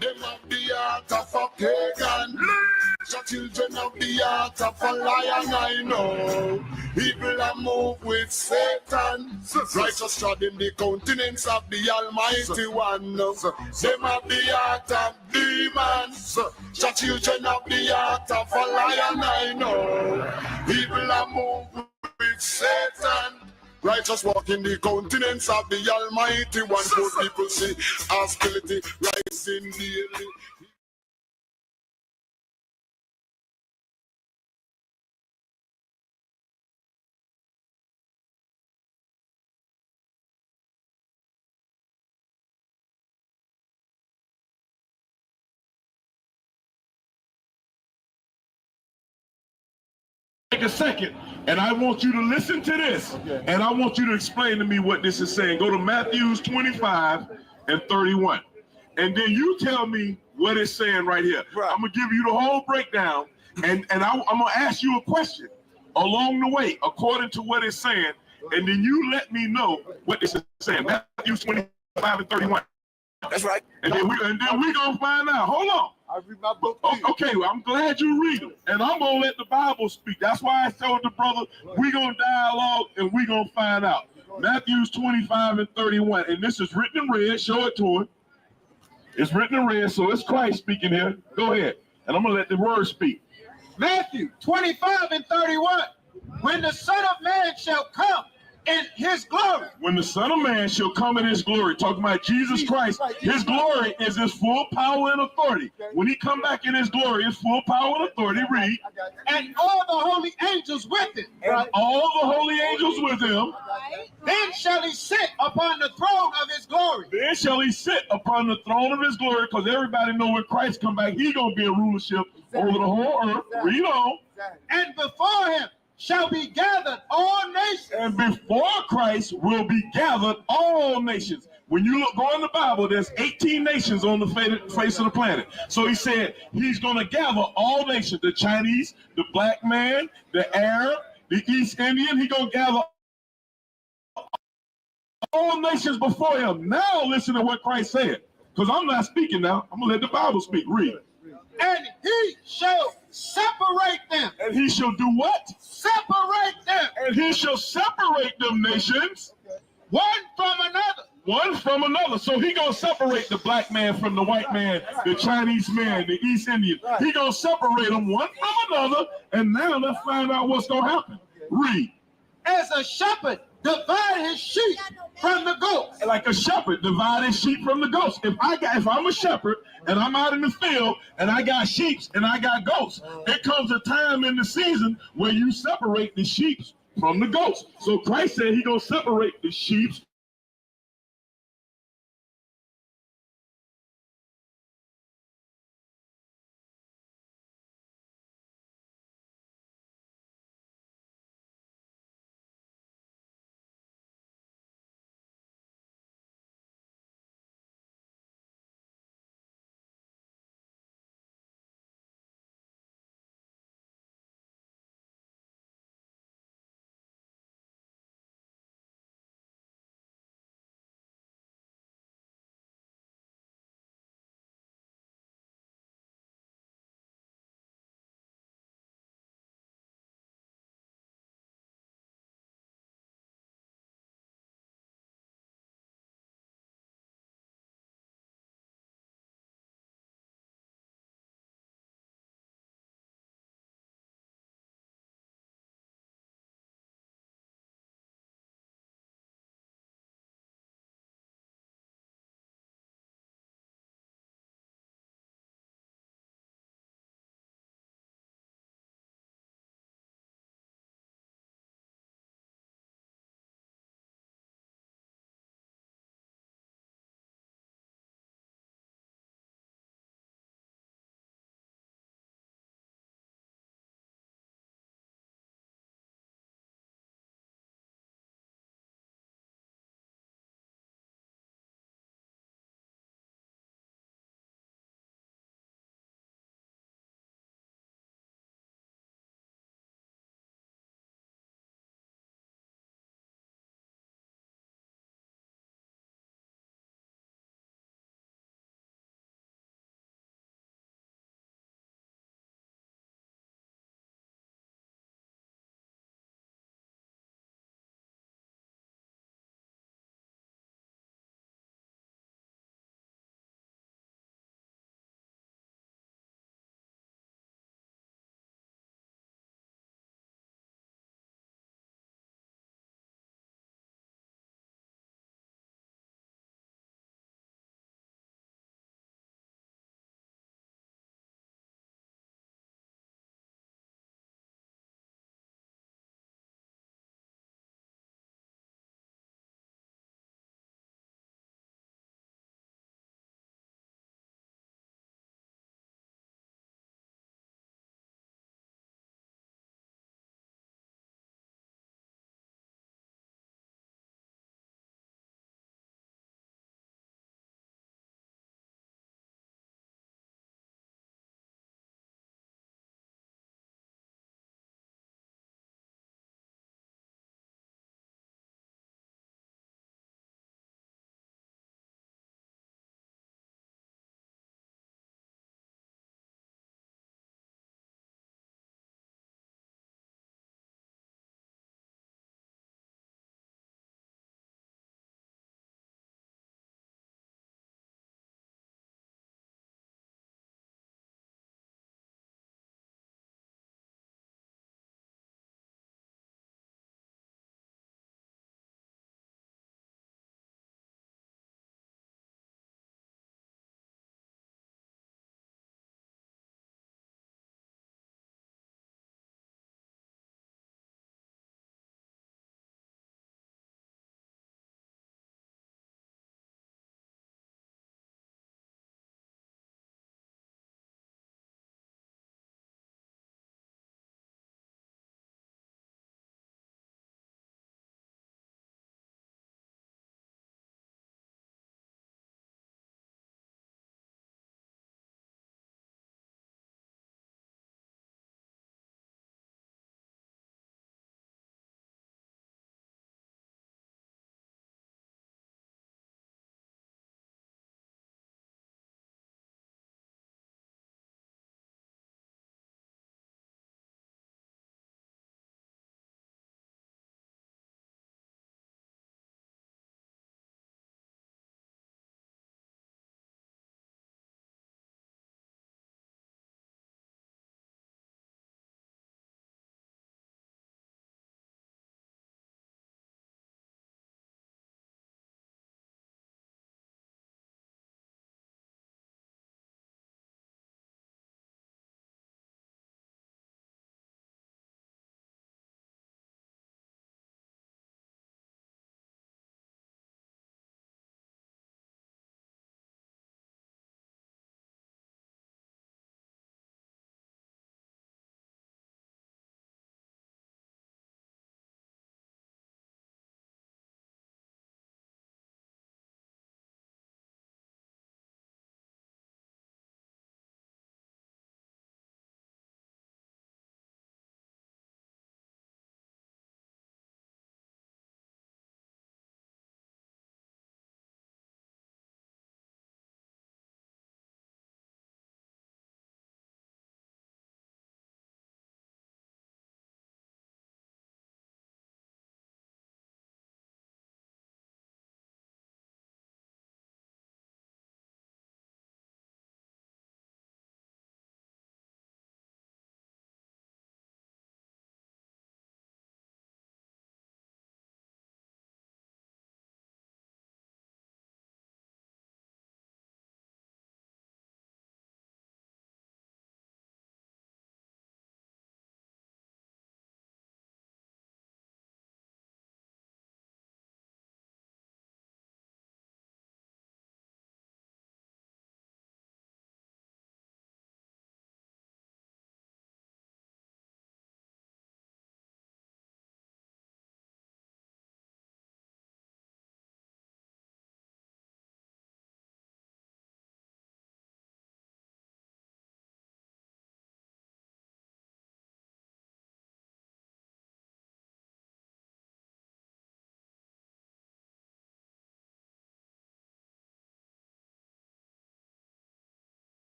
Them have the heart of a pagan. The children of the heart of a lion, I know. Evil are move with Satan. Righteous trod in the countenance of the Almighty One. Them have the heart of demons. The children of the heart of a lion, I know. Evil are move with Satan. Righteous walk in the countenance of the Almighty One. Good people see hostility rising daily. Take a second, and I want you to listen to this, and I want you to explain to me what this is saying. Go to Matthew 25 and 31, and then you tell me what it's saying right here. Right. I'm gonna give you the whole breakdown, and I'm gonna ask you a question along the way according to what it's saying, and then you let me know what this is saying. Matthew 25 and 31. That's right. And then we gonna find out. Hold on. I read my book. Okay, well, I'm glad you read them, and I'm gonna let the Bible speak. That's why I told the brother we gonna dialogue and we gonna find out. Matthews 25 and 31, and this is written in red. Show it to him. It's written in red, so it's Christ speaking here. Go ahead, and I'm gonna let the word speak. Matthew 25 and 31. When the Son of Man shall come in his glory. When the Son of Man shall come in his glory, talking about Jesus Christ, his glory is his full power and authority. When he come back in his glory, his full power and authority, read. And all the holy angels with him. And all the holy angels with him. Then shall he sit upon the throne of his glory. Then shall he sit upon the throne of his glory, because everybody know when Christ come back, he going to be a rulership over the whole earth. Read on. And before him shall be gathered all nations. And before Christ will be gathered all nations. When you go in the Bible, there's 18 nations on the face of the planet. So he said he's going to gather all nations, the Chinese, the black man, the Arab, the East Indian. He's going to gather all nations before him. Now listen to what Christ said, because I'm not speaking now. I'm going to let the Bible speak. Read. And he shall separate them. And he shall do what? Separate them. And he shall separate them nations. One from another. One from another. So he gonna separate the black man from the white man, the Chinese man, the East Indian. He gonna separate them one from another. And now let's find out what's gonna happen. Read. As a shepherd divide his sheep from the goats. Like a shepherd divide his sheep from the goats. If I'm a shepherd and I'm out in the field and I got sheep and I got goats, there comes a time in the season where you separate the sheep from the goats. So Christ said he gonna separate the sheep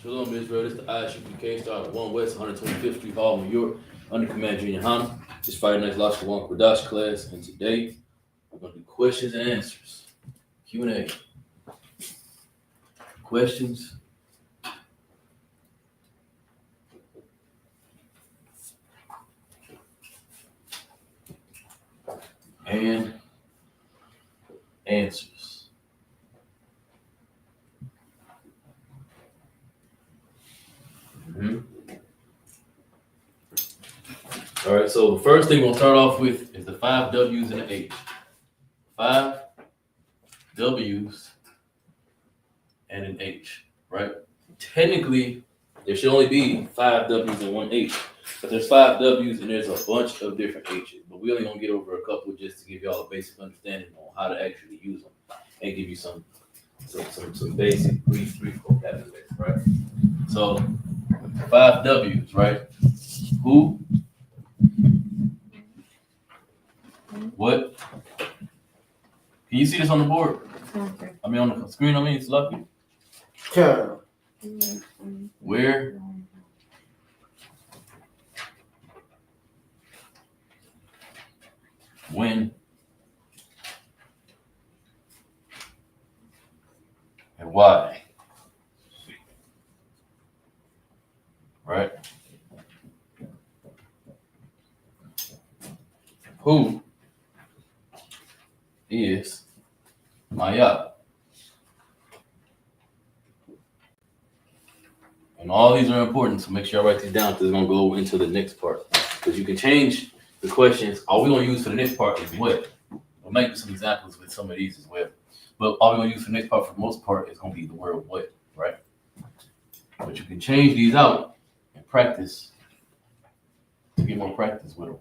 Shalom, Israel. This is the ISUPK start at 1 West 125th Street Hall, New York, under Command Junior Hana. It's Friday night's Lost for One Kodash class, and today we're going to do questions and answers. Q&A. Questions. And answers. All right, so the first thing we'll start off with is the 5 W's and an H. 5 W's and an H, right? Technically, there should only be 5 W's and 1 H, but there's 5 W's and there's a bunch of different H's. But we only gonna get over a couple just to give y'all a basic understanding on how to actually use them and give you some basic brief vocabulary, right? So 5 W's, right? Who? What? Can you see this on the board? Okay. I mean, on the screen, it's lucky. Sure. Where? When? And why? Right? Who is Maya? And all these are important, so make sure I write these down because it's gonna go into the next part. Because you can change the questions. All we're gonna use for the next part is what. We'll make some examples with some of these as well. But all we're gonna use for the next part, for the most part, is gonna be the word what, right? But you can change these out and practice to get more practice with them.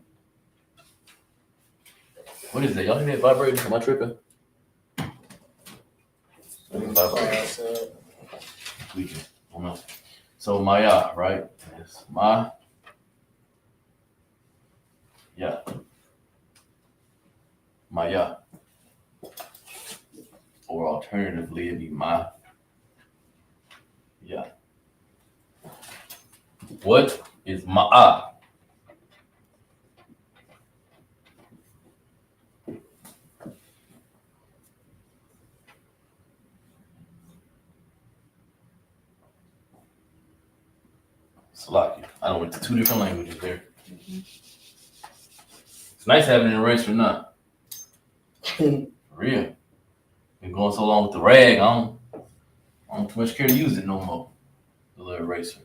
What is that? Y'all hear that vibrating? Am I tripping? I think it's vibrating. Tweaking. I don't know. So Maya, right? It's Ma. Yeah. Maya. Or alternatively, it'd be Ma. Yeah. What is Ma'a? Salaki. I went to 2 different languages there. It's nice having an eraser now. For real. Been going so long with the rag, I don't too much care to use it no more. The little eraser.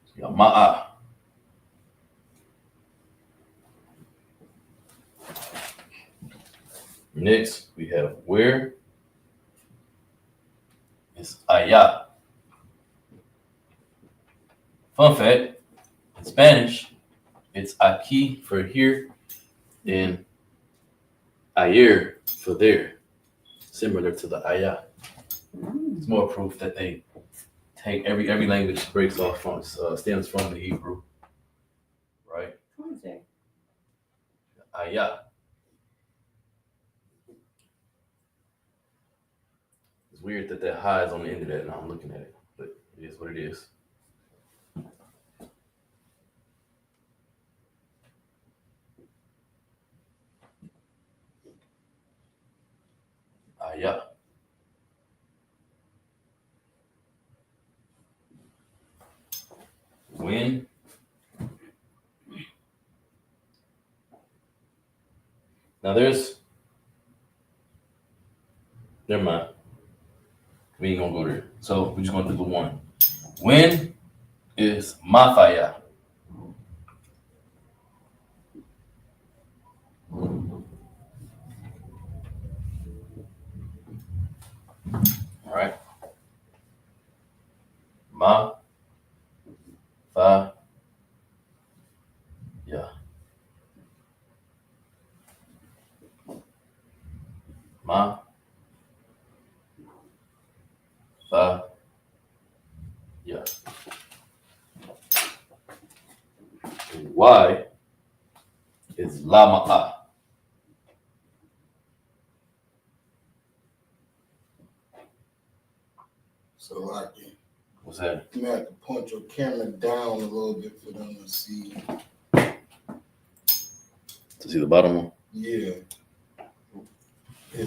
So you got Ma'a. Next, we have where. It's Ayah. Fun fact, in Spanish, it's aquí for here and ayer for there, similar to the ayah. It's more proof that they take every language breaks off from, stems from the Hebrew, right? Ayah. It's weird that ha is on the end of that now I'm looking at it, but it is what it is. Yeah. When? Now never mind. We ain't gonna go there. So we're just gonna do the one. When is Mafaya? All right. Ma. Fa. Yeah. Ma. Fa. Yeah. Why is Lama'a? So lucky. What's that? You have to point your camera down a little bit for them to see. To see the bottom one? Yeah. Yeah.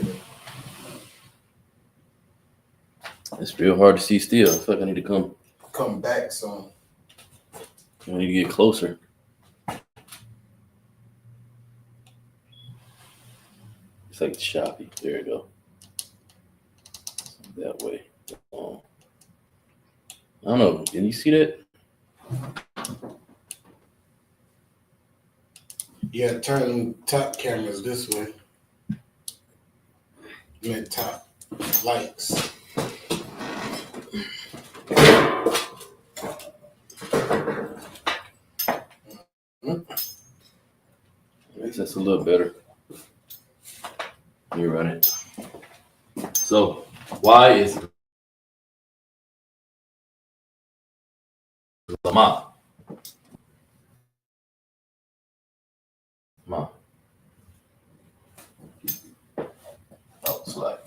It's real hard to see still. I feel like I need to Come back some. I need to get closer. It's like choppy. There you go. That way. I don't know. Can you see that? Yeah, turn top cameras this way. And top lights. I guess that's a little better. You run it. So, why is Lama? Ma. Oh, slide.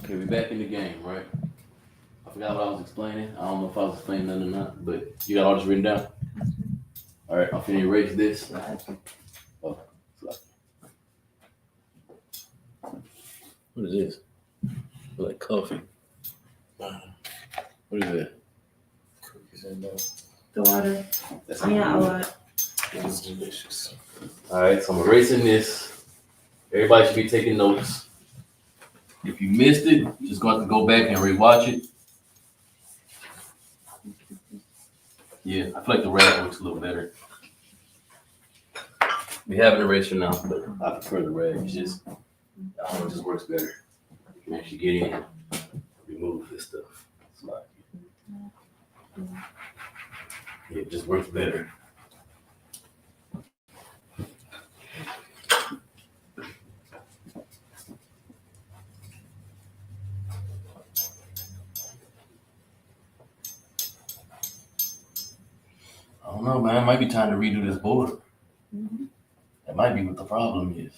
Okay, we back in the game, right? I forgot what I was explaining. I don't know if I was explaining that or not, but you got all this written down? All right, I'm finna erase this. Oh, what is this? Like coffee. What is that? Cookies and milk. The water. That's I got a lot. It's delicious. All right, so I'm erasing this. Everybody should be taking notes. If you missed it, you're just going to have to go back and rewatch it. Yeah, I feel like the rag looks a little better. We have an eraser now, but I prefer the rag. It's just, I don't know, it just works better. You can actually get in and remove this stuff. It's like, yeah, it just works better. I don't know, man. It might be time to redo this board. That might be what the problem is.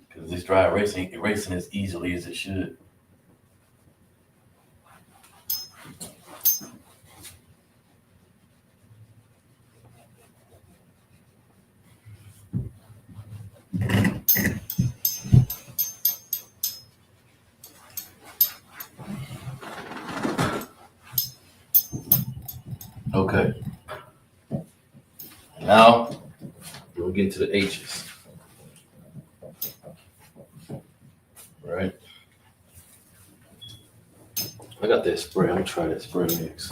Because this dry erasing as easily as it should. Okay. Now we'll get into the H's. Right? I got that spray. I'm gonna try that spray next.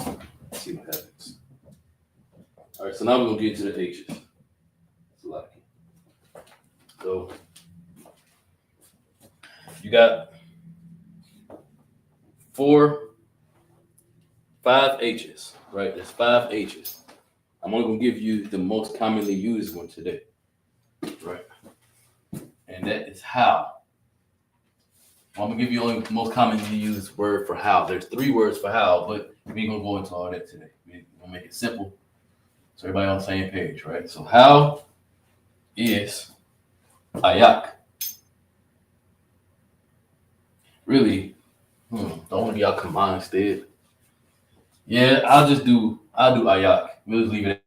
See what happens. All right, so now we're gonna get into the H's. It's lucky. So you got 5 H's, right? There's 5 H's. I'm only gonna give you the most commonly used one today, right? And that is how. I'm gonna give you only the most commonly used word for how. There's 3 words for how, but we ain't gonna go into all that today. We're gonna make it simple so everybody on the same page, right? So how is ayak? Really, don't want to y'all combine instead. Yeah, I'll do ayak. We'll just leave it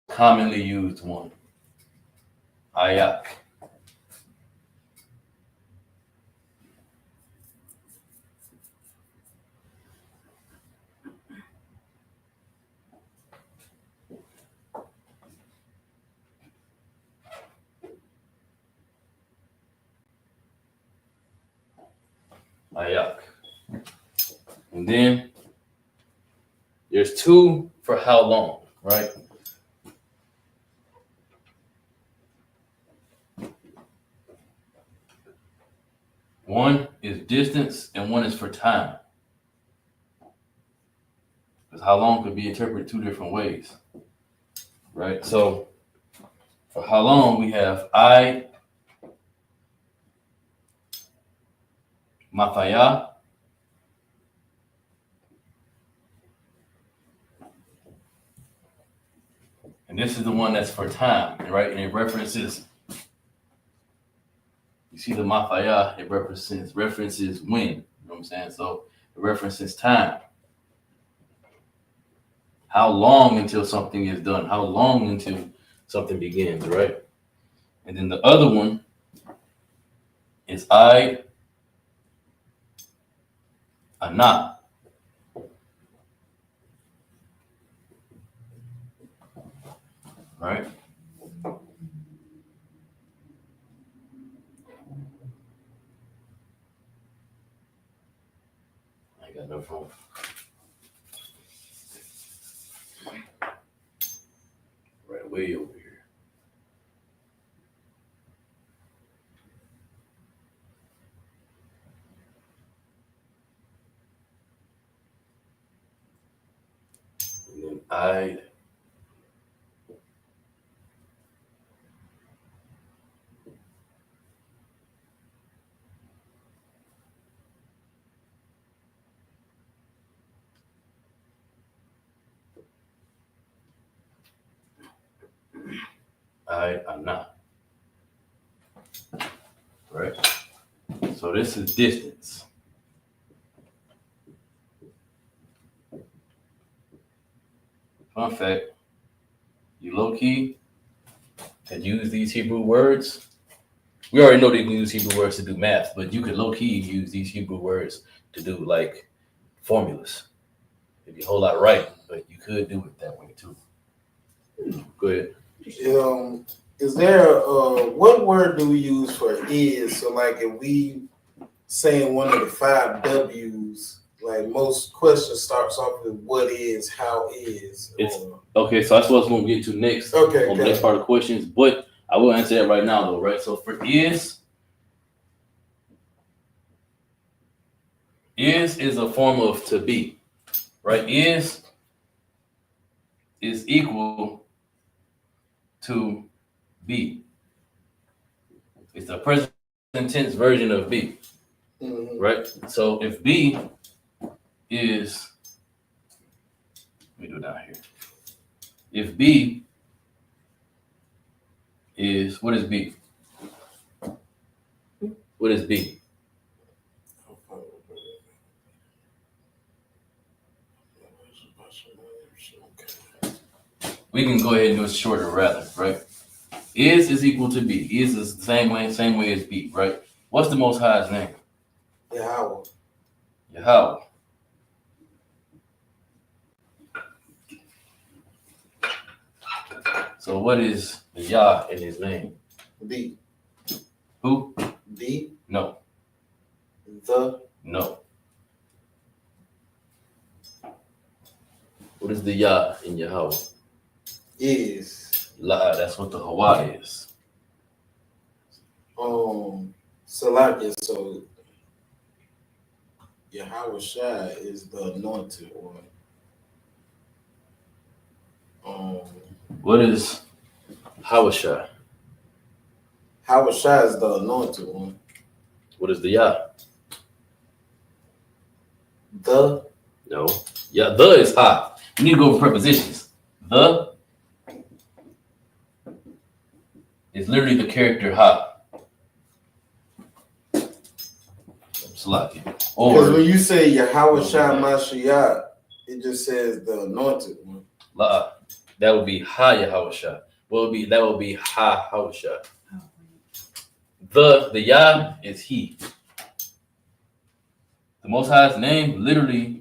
at commonly used one. Ayak. Ayak. And then there's 2 for how long, right? One is distance and one is for time. Because how long could be interpreted 2 different ways, right? So for how long we have I Mafaya. And this is the one that's for time, right? And it references, you see the Mafaya, it references when, you know what I'm saying? So it references time. How long until something is done? How long until something begins, right? And then the other one is I Ana. Right? I ain't got no phone. Right way over here. And then I Ana. right? So this is distance. Fun fact, you low key can use these Hebrew words. We already know they can use Hebrew words to do math, but you could low key use these Hebrew words to do like formulas. It'd be a whole lot right, but you could do it that way too. Go ahead. Is there what word do we use for is? So like if we saying one of the 5 W's, like most questions starts off with what is, how is. Okay, so that's what I was going to get to next. Okay, on the next part of the questions, but I will answer that right now though, right? So for is a form of to be, right? Is equal to be. It's the present tense version of be, right? So if be is, let me do it down here. If be is, what is be? What is be? We can go ahead and do it shorter rather, right? Is equal to be. Is the same way as be, right? What's the Most High's name? Yahweh. Yahweh. So what is the Yah in his name? The. Who? The. No. The. No. What is the Yah in Yahweh? Is. La, that's what the Hawa is. Salakia, so Yahweh Shai is the anointed one. What is Hawashah? Yahweh Shai is the anointed one. What is the Yah? The. No. Yeah, the is Ha. You need to go over prepositions. The is literally the character Ha. Salaki. Because when you say Yahweh Shai Mashiach, it just says the anointed one. La. That would be Ha Yahawashah. That would be Ha Hawashah. The Yah is He. The Most High's name literally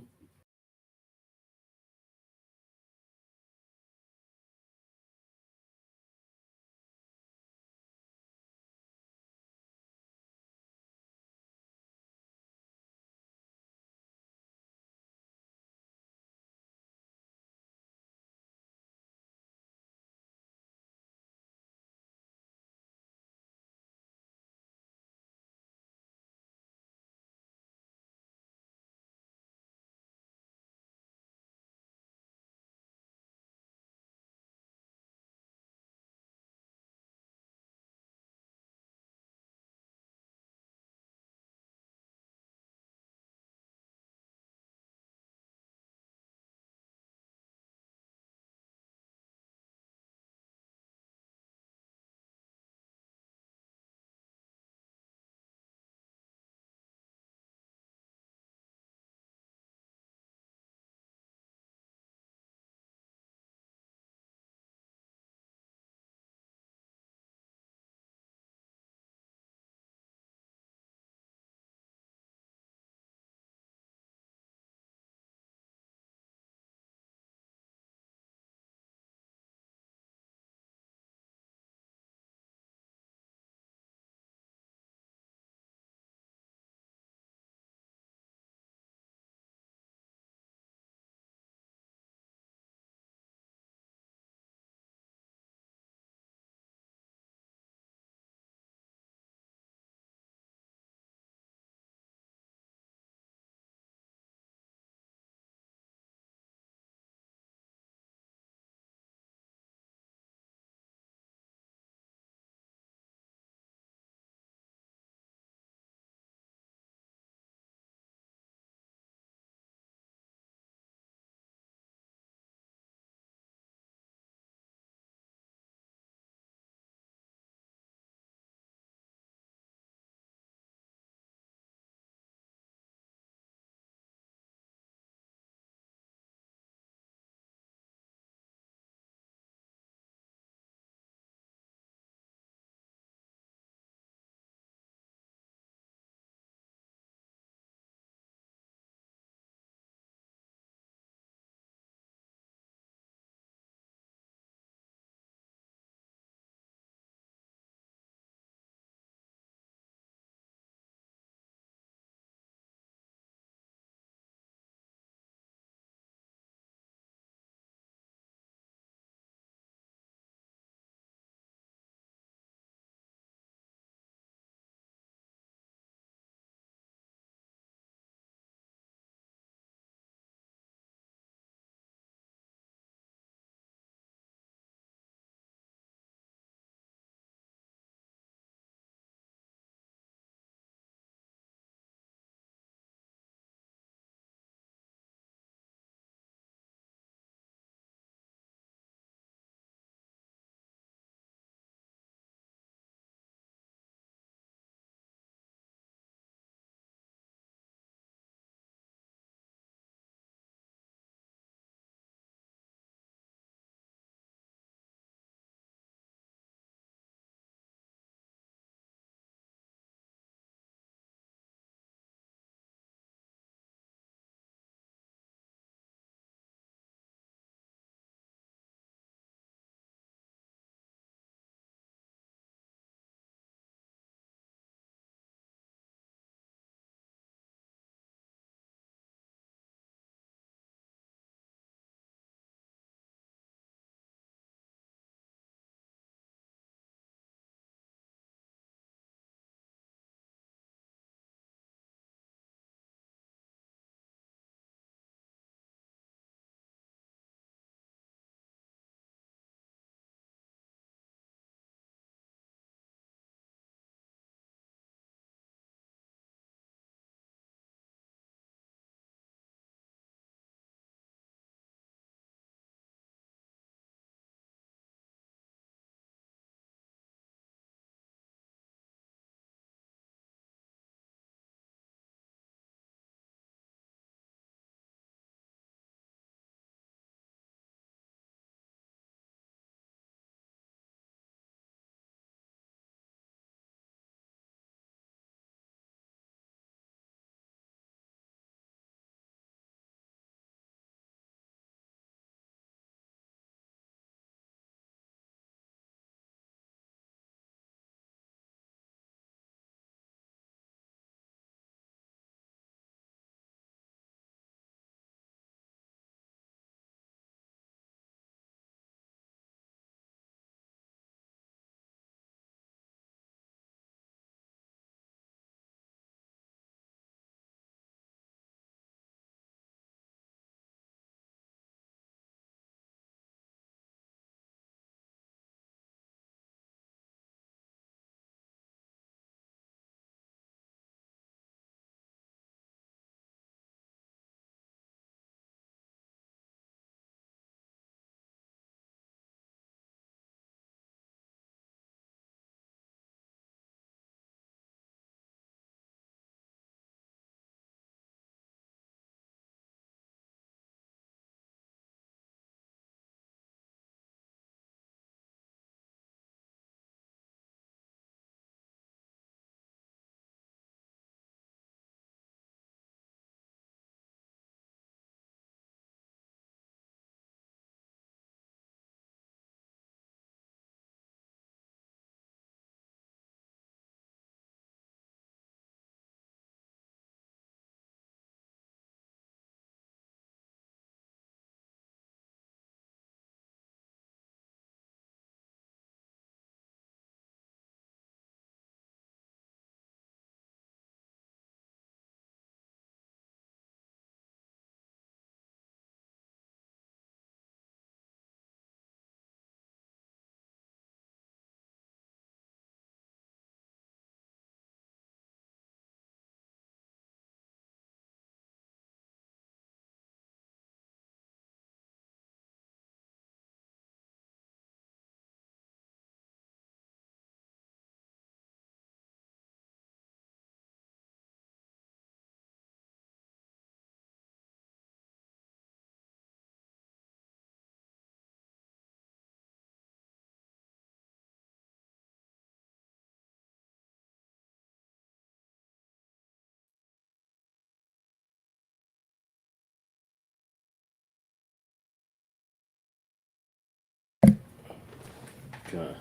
Okay.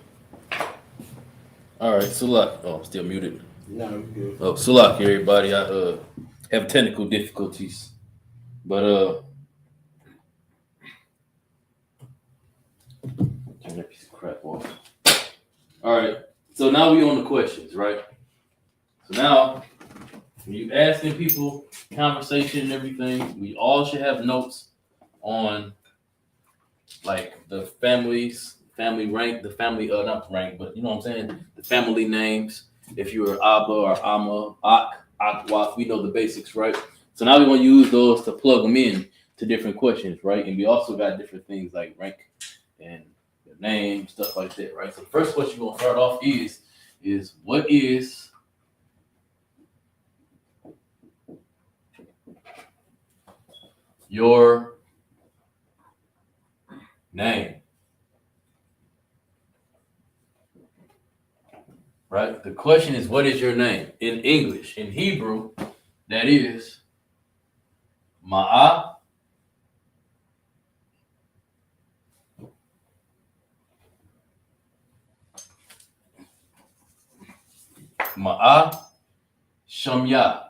All right, Sulak. Oh, I'm still muted. No, you good. Oh, Sulak, everybody. I have technical difficulties, but turn that piece of crap off. All right. So now we on the questions, right? So now, when you asking people conversation and everything, we all should have notes on like the family rank, the family not rank, but you know what I'm saying, the family names. If you're Abba or Amma, Ak, Akwaf, we know the basics, right? So now we're gonna use those to plug them in to different questions, right? And we also got different things like rank and the name, stuff like that, right? So the first question we're gonna start off is what is your name? Right? The question is, what is your name? In English, in Hebrew, that is Ma'a Shamya.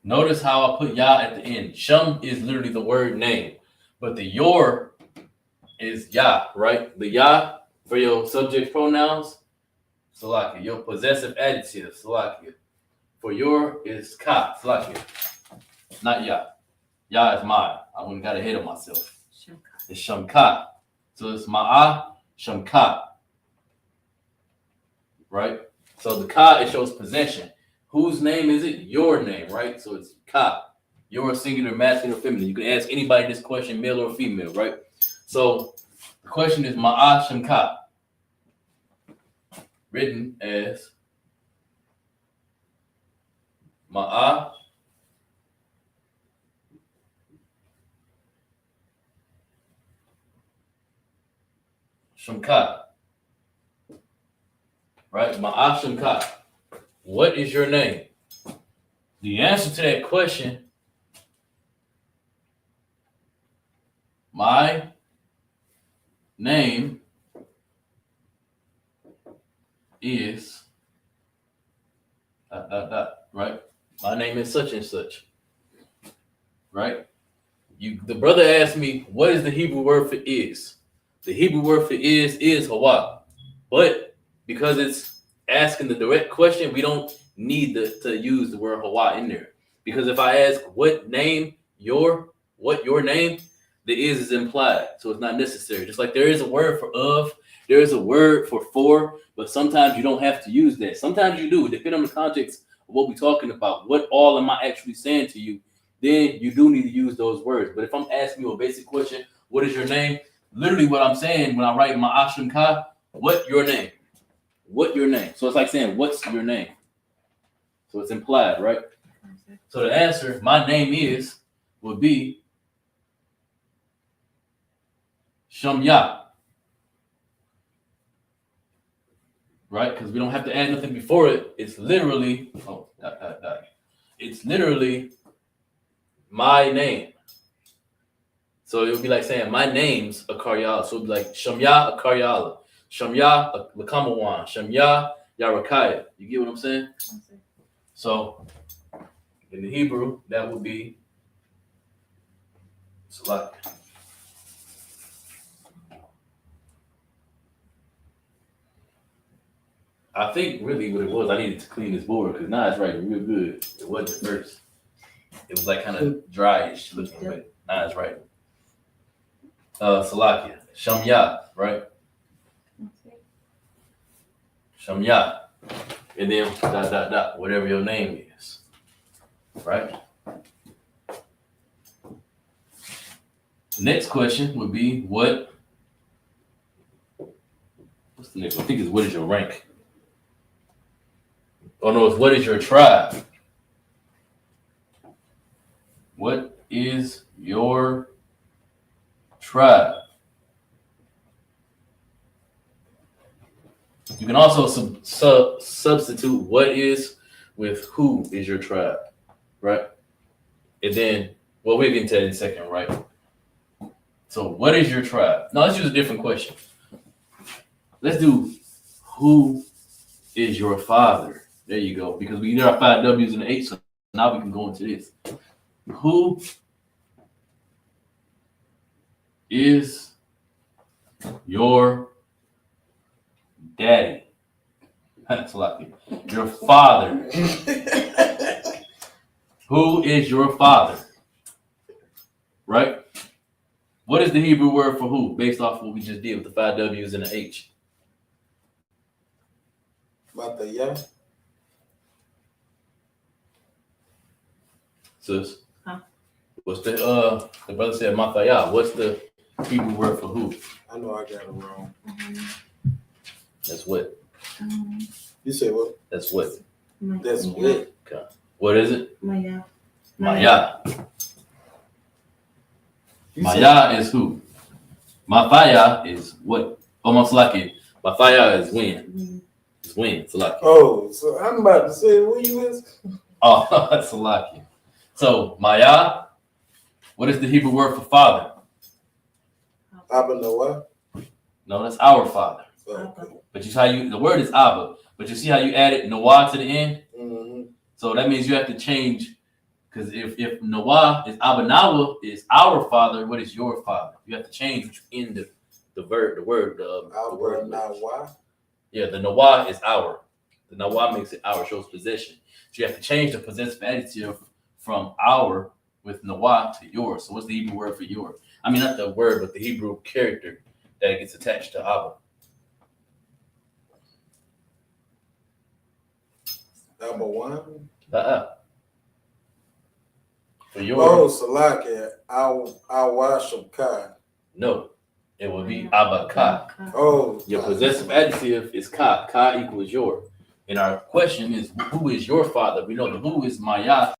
Notice how I put Ya at the end. Sham is literally the word name, but the your is Ya, right? The Ya for your subject pronouns, Salakia. Your possessive adjective, Salakia. For your is Ka, Salakia. Not Ya. Ya is mine. I wouldn't got ahead of myself. It's Shamka. So it's Ma'a Shamka. Right? So the Ka, it shows possession. Whose name is it? Your name, right? So it's Ka. Your singular, masculine, or feminine. You can ask anybody this question, male or female, right? So the question is Ma'a Shamka. Written as Ma'a Shamka. Right? Ma'a Shamka. What is your name? The answer to that question, my name is ... right? My name is such and such. Right? The brother asked me, what is the Hebrew word for is? The Hebrew word for is Hawa. But because it's asking the direct question, we don't need to use the word Hawa in there. Because if I ask what your name, the is implied. So it's not necessary. Just like there is a word for of, there is a word for, but sometimes you don't have to use that. Sometimes you do, depending on the context of what we're talking about. What all am I actually saying to you? Then you do need to use those words. But if I'm asking you a basic question, what is your name? Literally what I'm saying when I write my Ashram Ka, what your name? What your name? So it's like saying, what's your name? So it's implied, right? So the answer, my name is, would be Shamya. Right? Because we don't have to add nothing before it. It's literally, It's literally my name. So it would be like saying, my name's Akaryala. So it would be like Shamya Akaryala. Shamya Lakamawan. Shamya Yarakaya. You get what I'm saying? So in the Hebrew, that would be Salak. I think really what it was, I needed to clean this board because now it's writing real good. It wasn't at first. It was like kind of dryish looking, but now it's right. Salakia. Shamya, right? Shamya. And then ... whatever your name is. Right? The next question would be what's the next one? I think it's what is your rank? Oh no, it's what is your tribe? What is your tribe? You can also substitute what is with who is your tribe, right? And then Well, we'll get into that in a second, right? So, what is your tribe? No, let's use a different question. Let's do, who is your father? There you go. Because we did our 5 W's and an H, so now we can go into this. Who is your daddy? That's lucky. Your father. Who is your father? Right? What is the Hebrew word for who, based off what we just did with the 5 W's and the H? Mataya. Sis? Huh? What's the brother said Mathaya. What's the Hebrew word for who? I know I got it wrong. That's what? You said what? That's what? That's what? Okay. What is it? Maya. Maya. You said- Maya is who? Mathaya is what? Almost like it. Mathaya is when. It's when. It's like it. Oh, so I'm about to say, who you is? Oh, that's lucky. So Maya, what is the Hebrew word for father? Abba Noah. No, that's our father. Okay. But you see how the word is Abba, but you see how you added Noah to the end? Mm-hmm. So that means you have to change, because if Noah is Abba Nawa is our father, what is your father? You have to change what you end the word. Noah. Yeah, the Noah is our. The Noah makes it our, shows possession. So you have to change the possessive adjective from our with Noah to yours. So what's the Hebrew word for your? I mean, not the word, but the Hebrew character that gets attached to Abba. Abba one. For your. Oh, Salaki. Awashamkai. No, it would be Abba Ka. Oh. Your possessive adjective is Ka. Ka equals your. And our question is, who is your father? We know the who is Maya,